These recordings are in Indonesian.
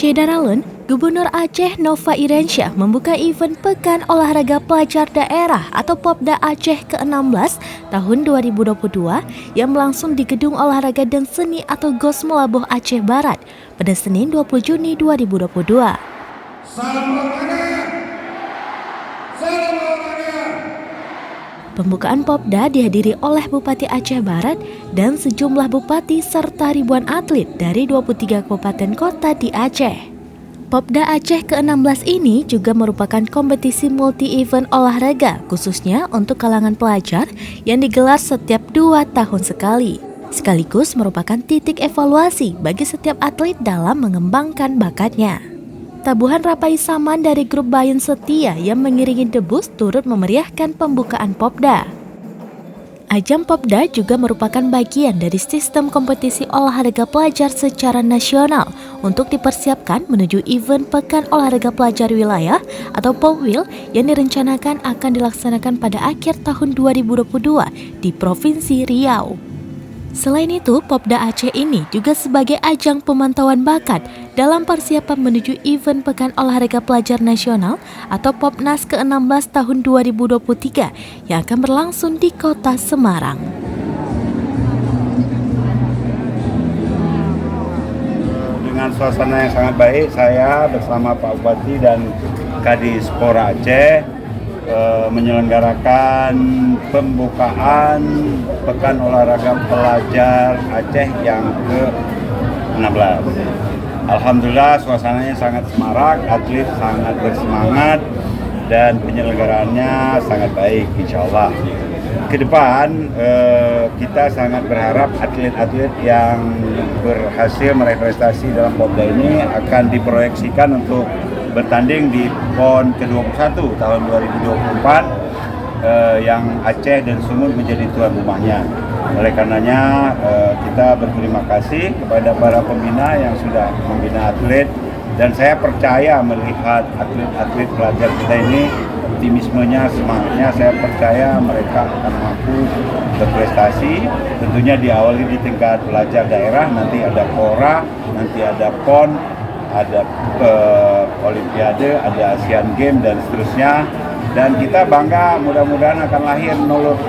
Syederalun, Gubernur Aceh Nova Iryansyah membuka event Pekan Olahraga Pelajar Daerah atau Popda Aceh ke-16 tahun 2022 yang berlangsung di Gedung Olahraga dan Seni atau GOS Melabuh Aceh Barat pada Senin 20 Juni 2022. Pembukaan Popda dihadiri oleh Bupati Aceh Barat dan sejumlah bupati serta ribuan atlet dari 23 kabupaten kota di Aceh. Popda Aceh ke-16 ini juga merupakan kompetisi multi-event olahraga khususnya untuk kalangan pelajar yang digelar setiap 2 tahun sekali. Sekaligus merupakan titik evaluasi bagi setiap atlet dalam mengembangkan bakatnya. Tabuhan Rapai Saman dari grup Bayan Setia yang mengiringi debus turut memeriahkan pembukaan Popda. Ajang Popda juga merupakan bagian dari sistem kompetisi olahraga pelajar secara nasional untuk dipersiapkan menuju event Pekan Olahraga Pelajar Wilayah atau POWIL yang direncanakan akan dilaksanakan pada akhir tahun 2022 di Provinsi Riau. Selain itu, Popda Aceh ini juga sebagai ajang pemantauan bakat dalam persiapan menuju event Pekan Olahraga Pelajar Nasional atau Popnas ke-16 tahun 2023 yang akan berlangsung di Kota Semarang. Dengan suasana yang sangat baik, saya bersama Pak Bupati dan Kadis Pora Aceh menyelenggarakan pembukaan Pekan Olahraga Pelajar Aceh yang ke-16. Alhamdulillah suasananya sangat semarak, atlet sangat bersemangat dan penyelenggaraannya sangat baik insya Allah. Ke depan kita sangat berharap atlet-atlet yang berhasil meraih prestasi dalam Popda ini akan diproyeksikan untuk bertanding di PON ke-21 tahun 2024 yang Aceh dan Sumut menjadi tuan rumahnya. Oleh karenanya kita berterima kasih kepada para pembina yang sudah membina atlet dan saya percaya melihat atlet-atlet pelajar kita ini optimismenya, semangatnya, saya percaya mereka akan mampu berprestasi. Tentunya diawali di tingkat pelajar daerah, nanti ada Pora, nanti ada PON, ada Olimpiade, ada Asian Games dan seterusnya. Dan kita bangga mudah-mudahan akan lahir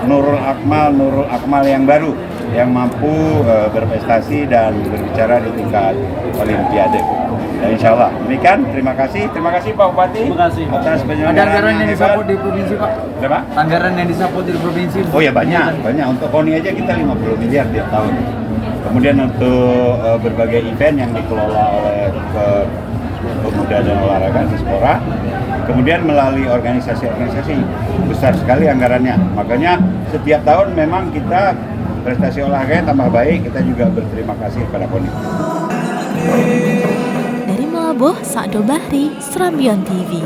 Nurul Akmal yang baru yang mampu berprestasi dan berbicara di tingkat Olimpiade. Dan insya Allah demikian. Terima kasih Pak Bupati. Terima kasih atas penyelenggaraan. Ada anggaran yang disupport di provinsi Pak? Berapa? Anggaran yang disupport di provinsi? Oh ya banyak. Untuk KONI aja kita 50 miliar tiap tahun. Kemudian untuk berbagai event yang dikelola oleh Pemuda dan Olahraga Sespora, kemudian melalui organisasi-organisasi besar sekali anggarannya. Makanya setiap tahun memang kita prestasi olahraganya tambah baik. Kita juga berterima kasih kepada KONI. Dari Melabuh, Sa'do Bahri, Serambion TV.